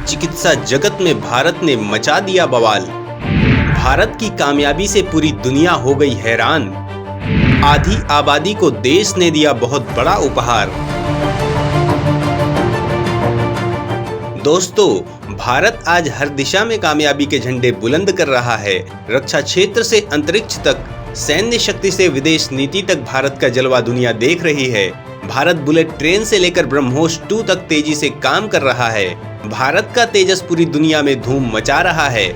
चिकित्सा जगत में भारत ने मचा दिया बवाल। भारत की कामयाबी से पूरी दुनिया हो गई हैरान। आधी आबादी को देश ने दिया बहुत बड़ा उपहार। दोस्तों, भारत आज हर दिशा में कामयाबी के झंडे बुलंद कर रहा है। रक्षा क्षेत्र से अंतरिक्ष तक, सैन्य शक्ति से विदेश नीति तक भारत का जलवा दुनिया देख रही है। भारत बुलेट ट्रेन से लेकर ब्रह्मोस 2 तक तेजी से काम कर रहा है। भारत का तेजस पूरी दुनिया में धूम मचा रहा है।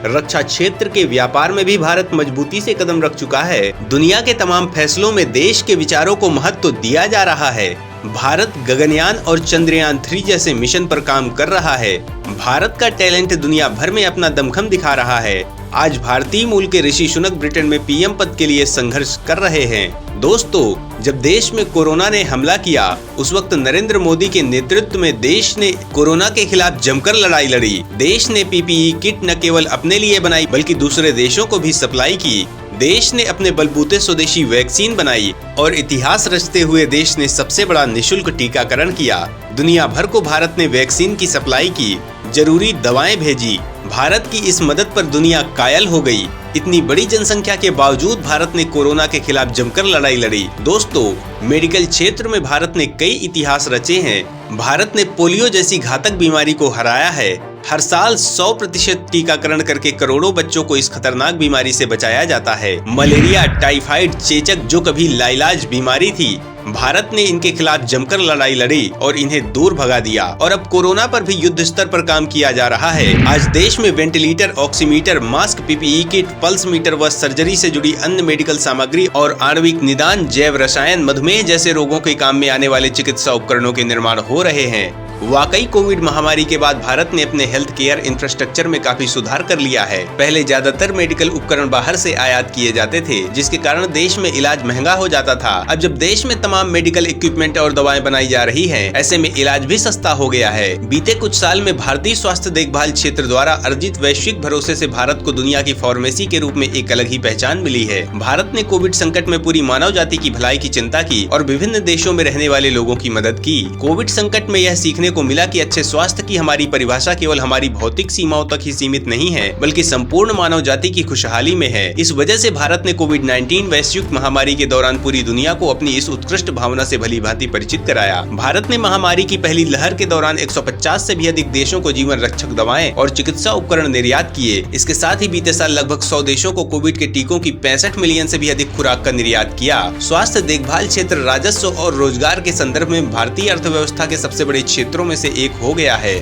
रक्षा क्षेत्र के व्यापार में भी भारत मजबूती से कदम रख चुका है। दुनिया के तमाम फैसलों में देश के विचारों को महत्व दिया जा रहा है। भारत गगनयान और चंद्रयान 3 जैसे मिशन पर काम कर रहा है। भारत का टैलेंट दुनिया भर में अपना दमखम दिखा रहा है। आज भारतीय मूल के ऋषि सुनक ब्रिटेन में पीएम पद के लिए संघर्ष कर रहे हैं। दोस्तों, जब देश में कोरोना ने हमला किया, उस वक्त नरेंद्र मोदी के नेतृत्व में देश ने कोरोना के खिलाफ जमकर लड़ाई लड़ी। देश ने पीपीई किट न केवल अपने लिए बनाई बल्कि दूसरे देशों को भी सप्लाई की। देश ने अपने बलबूते स्वदेशी वैक्सीन बनाई और इतिहास रचते हुए देश ने सबसे बड़ा निशुल्क टीकाकरण किया। दुनिया भर को भारत ने वैक्सीन की सप्लाई की, जरूरी दवाएं भेजी। भारत की इस मदद पर दुनिया कायल हो गई। इतनी बड़ी जनसंख्या के बावजूद भारत ने कोरोना के खिलाफ जमकर लड़ाई लड़ी। दोस्तों, मेडिकल क्षेत्र में भारत ने कई इतिहास रचे हैं। भारत ने पोलियो जैसी घातक बीमारी को हराया है। हर साल 100% टीकाकरण करके करोड़ों बच्चों को इस खतरनाक बीमारी से बचाया जाता है। मलेरिया, टाइफाइड, चेचक जो कभी लाइलाज बीमारी थी, भारत ने इनके खिलाफ जमकर लड़ाई लड़ी और इन्हें दूर भगा दिया। और अब कोरोना पर भी युद्ध स्तर पर काम किया जा रहा है। आज देश में ventilator, oximeter, mask, PPE kit, pulse meter व सर्जरी से जुड़ी अन्य मेडिकल सामग्री और आणविक निदान, जैव रसायन, मधुमेह जैसे रोगों के काम में आने वाले चिकित्सा उपकरणों के निर्माण हो रहे हैं। वाकई कोविड महामारी के बाद भारत ने अपने हेल्थ केयर इंफ्रास्ट्रक्चर में काफी सुधार कर लिया है। पहले ज्यादातर मेडिकल उपकरण बाहर से आयात किए जाते थे, जिसके कारण देश में इलाज महंगा हो जाता था। अब जब देश में तमाम मेडिकल इक्विपमेंट और दवाएं बनाई जा रही हैं, ऐसे में इलाज भी सस्ता हो गया है। बीते कुछ साल में भारतीय स्वास्थ्य देखभाल क्षेत्र द्वारा अर्जित वैश्विक भरोसे से भारत को दुनिया की फार्मेसी के रूप में एक अलग ही पहचान मिली है। भारत ने कोविड संकट में पूरी मानव जाति की भलाई की चिंता की और विभिन्न देशों में रहने वाले लोगों की मदद की। कोविड संकट में यह सीखने को मिला कि अच्छे स्वास्थ्य की हमारी परिभाषा केवल हमारी भौतिक सीमाओं तक ही सीमित नहीं है, बल्कि संपूर्ण मानव जाति की खुशहाली में है। इस वजह से भारत ने कोविड-19 वैश्विक महामारी के दौरान पूरी दुनिया को अपनी इस उत्कृष्ट भावना से भली भांति परिचित कराया। भारत ने महामारी की पहली लहर के दौरान 150 से भी अधिक देशों को जीवन रक्षक दवाएं और चिकित्सा उपकरण निर्यात किए। इसके साथ ही बीते साल लगभग 100 देशों को कोविड के टीकों की 65 मिलियन से भी अधिक खुराक का निर्यात किया। स्वास्थ्य देखभाल क्षेत्र राजस्व और रोजगार के संदर्भ में भारतीय अर्थव्यवस्था के सबसे बड़े क्षेत्रों में से एक हो गया है।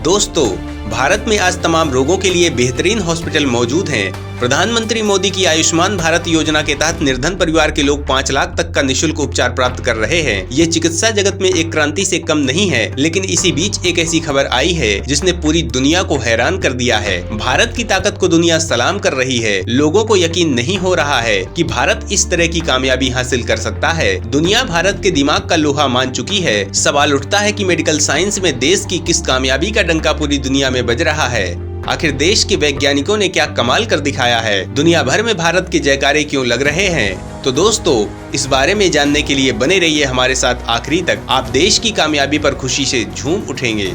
दोस्तों, भारत में आज तमाम रोगों के लिए बेहतरीन हॉस्पिटल मौजूद हैं। प्रधानमंत्री मोदी की आयुष्मान भारत योजना के तहत निर्धन परिवार के लोग 5 लाख तक का निशुल्क उपचार प्राप्त कर रहे हैं। ये चिकित्सा जगत में एक क्रांति से कम नहीं है, लेकिन इसी बीच एक ऐसी खबर आई है जिसने पूरी दुनिया को हैरान कर दिया है। भारत की ताकत को दुनिया सलाम कर रही है। लोगों को यकीन नहीं हो रहा है कि भारत इस तरह की कामयाबी हासिल कर सकता है। दुनिया भारत के दिमाग का लोहा मान चुकी है। सवाल उठता है कि मेडिकल साइंस में देश की किस कामयाबी का डंका पूरी दुनिया में बज रहा है। आखिर देश के वैज्ञानिकों ने क्या कमाल कर दिखाया है? दुनिया भर में भारत के जयकारे क्यों लग रहे हैं? तो दोस्तों, इस बारे में जानने के लिए बने रहिए हमारे साथ आखिरी तक। आप देश की कामयाबी पर खुशी से झूम उठेंगे।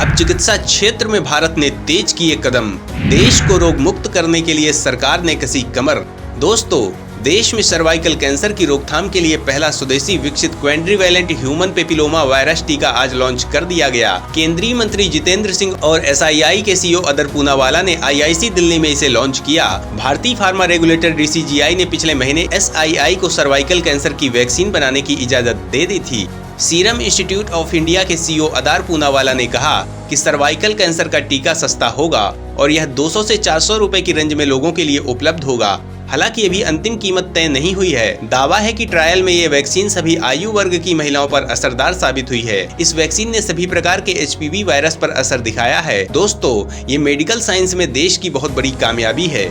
अब चिकित्सा क्षेत्र में भारत ने तेज किए कदम। देश को रोग मुक्त करने के लिए सरकार ने कसी कमर। दोस्तों, देश में सर्वाइकल कैंसर की रोकथाम के लिए पहला स्वदेशी विकसित क्वाड्रिवैलेंट ह्यूमन पेपिलोमा वायरस टीका आज लॉन्च कर दिया गया। केंद्रीय मंत्री जितेंद्र सिंह और एसआईआई के सीईओ अदर पूनावाला ने आईआईसी दिल्ली में इसे लॉन्च किया। भारतीय फार्मा रेगुलेटर डीसीजीआई ने पिछले महीने एसआईआई को सर्वाइकल कैंसर की वैक्सीन बनाने की इजाजत दे दी थी। सीरम इंस्टीट्यूट ऑफ इंडिया के सीईओ अदार पूनावाला ने कहा कि सर्वाइकल कैंसर का टीका सस्ता होगा और यह 200 से 400 रुपए की रेंज में लोगों के लिए उपलब्ध होगा। हालांकि अभी अंतिम कीमत तय नहीं हुई है। दावा है कि ट्रायल में ये वैक्सीन सभी आयु वर्ग की महिलाओं पर असरदार साबित हुई है। इस वैक्सीन ने सभी प्रकार के एचपीवी वायरस पर असर दिखाया है। दोस्तों, ये मेडिकल साइंस में देश की बहुत बड़ी कामयाबी है।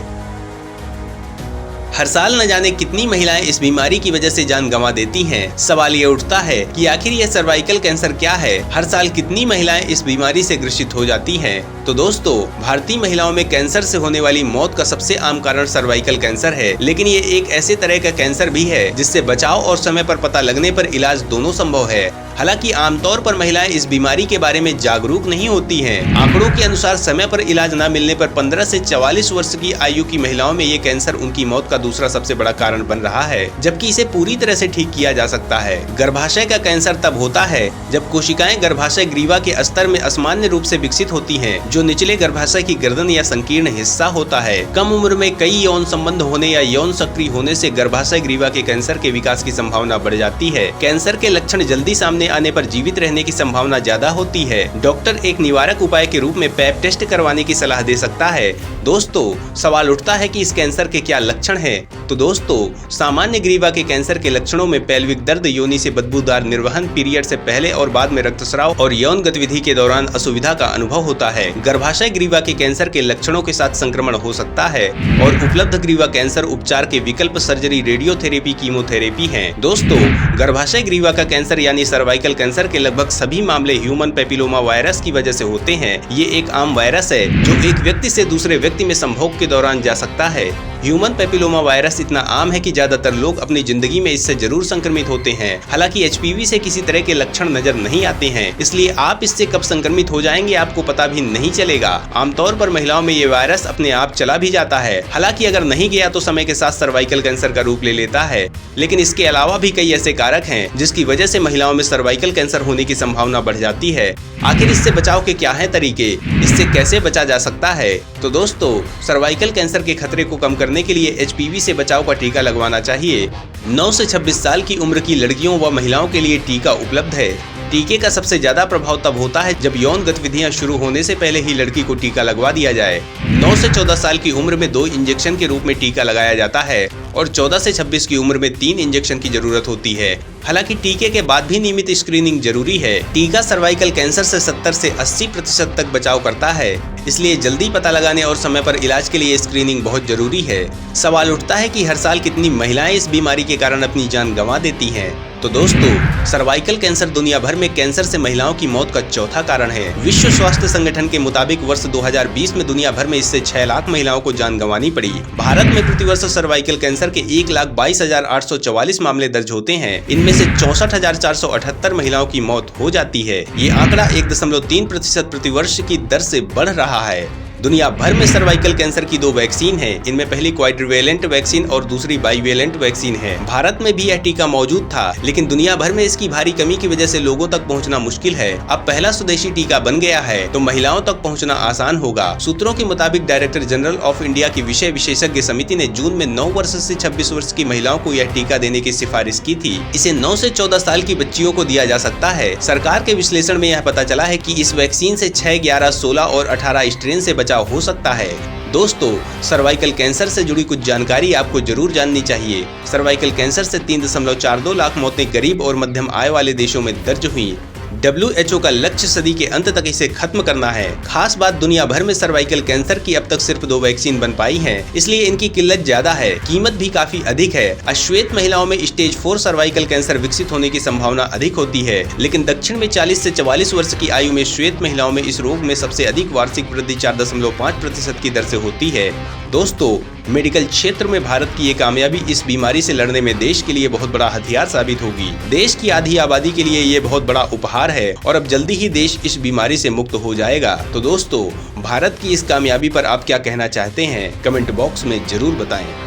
हर साल न जाने कितनी महिलाएं इस बीमारी की वजह से जान गंवा देती हैं। सवाल ये उठता है कि आखिर ये सर्वाइकल कैंसर क्या है? हर साल कितनी महिलाएं इस बीमारी से ग्रसित हो जाती हैं? तो दोस्तों, भारतीय महिलाओं में कैंसर से होने वाली मौत का सबसे आम कारण सर्वाइकल कैंसर है, लेकिन ये एक ऐसे तरह का कैंसर भी है जिससे बचाव और समय पर पता लगने पर इलाज दोनों संभव है। हालांकि आमतौर पर महिलाएं इस बीमारी के बारे में जागरूक नहीं होती हैं। आंकड़ों के अनुसार समय पर इलाज न मिलने पर 15 से 44 वर्ष की आयु की महिलाओं में ये कैंसर उनकी मौत का दूसरा सबसे बड़ा कारण बन रहा है, जबकि इसे पूरी तरह से ठीक किया जा सकता है। गर्भाशय का कैंसर तब होता है जब कोशिकाएं गर्भाशय ग्रीवा के स्तर में असामान्य रूप से विकसित होती हैं, जो निचले गर्भाशय की गर्दन या संकीर्ण हिस्सा होता है। कम उम्र में कई यौन संबंध होने या यौन सक्रिय होने से गर्भाशय ग्रीवा के कैंसर के विकास की संभावना बढ़ जाती है। कैंसर के लक्षण जल्दी सामने आने पर जीवित रहने की संभावना ज्यादा होती है। डॉक्टर एक निवारक उपाय के रूप में पैप टेस्ट करवाने की सलाह दे सकता है। दोस्तों, सवाल उठता है कि इस कैंसर के क्या लक्षण हैं? तो दोस्तों, सामान्य ग्रीवा के कैंसर के लक्षणों में पेल्विक दर्द, योनि से बदबूदार निर्वहन, पीरियड से पहले और बाद में रक्तस्राव और यौन गतिविधि के दौरान असुविधा का अनुभव होता है। गर्भाशय ग्रीवा के कैंसर के लक्षणों के साथ संक्रमण हो सकता है और उपलब्ध ग्रीवा कैंसर उपचार के विकल्प सर्जरी, रेडियोथेरेपी, कीमोथेरेपी हैं। दोस्तों, गर्भाशय ग्रीवा का कैंसर यानी सर्वाइकल कैंसर के लगभग सभी मामले ह्यूमन पेपिलोमा वायरस की वजह से होते हैं। ये एक आम वायरस है जो एक व्यक्ति से दूसरे व्यक्ति में संभोग के दौरान जा सकता है। ह्यूमन पेपिलोमा वायरस इतना आम है कि ज्यादातर लोग अपनी जिंदगी में इससे जरूर संक्रमित होते हैं। हालांकि एचपीवी से किसी तरह के लक्षण नजर नहीं आते हैं, इसलिए आप इससे कब संक्रमित हो जाएंगे आपको पता भी नहीं चलेगा। आमतौर पर महिलाओं में ये वायरस अपने आप चला भी जाता है। हालांकि अगर नहीं गया तो समय के साथ सर्वाइकल कैंसर का रूप ले लेता है। लेकिन इसके अलावा भी कई ऐसे कारक हैं जिसकी वजह से महिलाओं में सर्वाइकल कैंसर होने की संभावना बढ़ जाती है। आखिर इससे बचाव के क्या है तरीके, इससे कैसे बचा जा सकता है? तो दोस्तों, सर्वाइकल कैंसर के खतरे को कम करने के लिए एचपीवी से बचाव का टीका लगवाना चाहिए। 9 से 26 साल की उम्र की लड़कियों व महिलाओं के लिए टीका उपलब्ध है। टीके का सबसे ज्यादा प्रभाव तब होता है जब यौन गतिविधियां शुरू होने से पहले ही लड़की को टीका लगवा दिया जाए। 9 से 14 साल की उम्र में 2 इंजेक्शन के रूप में टीका लगाया जाता है और 14 से 26 की उम्र में 3 इंजेक्शन की जरूरत होती है। हालांकि टीके के बाद भी नियमित स्क्रीनिंग जरूरी है। टीका सर्वाइकल कैंसर से 70 से 80% तक बचाव करता है, इसलिए जल्दी पता लगाने और समय पर इलाज के लिए स्क्रीनिंग बहुत जरूरी है। सवाल उठता है कि हर साल कितनी महिलाएं इस बीमारी के कारण अपनी जान गंवा देती हैं। तो दोस्तों, सर्वाइकल कैंसर दुनिया भर में कैंसर से महिलाओं की मौत का चौथा कारण है। विश्व स्वास्थ्य संगठन के मुताबिक वर्ष 2020 में दुनिया भर में इससे 6 लाख महिलाओं को जान गंवानी पड़ी। भारत में प्रतिवर्ष सर्वाइकल कैंसर के 1,22,844 मामले दर्ज होते हैं। इनमें से 64,478 महिलाओं की मौत हो जाती है। ये आंकड़ा 1.3% प्रतिवर्ष की दर से बढ़ रहा है। दुनिया भर में सर्वाइकल कैंसर की 2 वैक्सीन हैं। इनमें पहली क्वाड्रिवेलेंट वैक्सीन और दूसरी बाइवेलेंट वैक्सीन है। भारत में भी यह टीका मौजूद था, लेकिन दुनिया भर में इसकी भारी कमी की वजह से लोगों तक पहुंचना मुश्किल है। अब पहला स्वदेशी टीका बन गया है तो महिलाओं तक पहुंचना आसान होगा। सूत्रों के मुताबिक डायरेक्टर जनरल ऑफ इंडिया की विषय विशेषज्ञ समिति ने जून में 9 वर्ष से 26 वर्ष की महिलाओं को यह टीका देने की सिफारिश की थी। इसे 9 से 14 साल की बच्चियों को दिया जा सकता है। सरकार के विश्लेषण में यह पता चला है कि इस वैक्सीन से 6, 11, 16 और 18 स्ट्रेन से बचाव हो सकता है। दोस्तों, सर्वाइकल कैंसर से जुड़ी कुछ जानकारी आपको जरूर जाननी चाहिए। सर्वाइकल कैंसर से 3.42 लाख मौतें गरीब और मध्यम आय वाले देशों में दर्ज हुई। WHO का लक्ष्य सदी के अंत तक इसे खत्म करना है। खास बात, दुनिया भर में सर्वाइकल कैंसर की अब तक सिर्फ 2 वैक्सीन बन पाई हैं, इसलिए इनकी किल्लत ज्यादा है। कीमत भी काफी अधिक है। अश्वेत महिलाओं में स्टेज 4 सर्वाइकल कैंसर विकसित होने की संभावना अधिक होती है, लेकिन दक्षिण में 40 से 44 वर्ष की आयु में श्वेत महिलाओं में इस रोग में सबसे अधिक वार्षिक वृद्धि 4.5% की दर से होती है। दोस्तों, मेडिकल क्षेत्र में भारत की ये कामयाबी इस बीमारी से लड़ने में देश के लिए बहुत बड़ा हथियार साबित होगी। देश की आधी आबादी के लिए ये बहुत बड़ा उपहार है और अब जल्दी ही देश इस बीमारी से मुक्त हो जाएगा। तो दोस्तों, भारत की इस कामयाबी पर आप क्या कहना चाहते हैं? कमेंट बॉक्स में जरूर बताएं।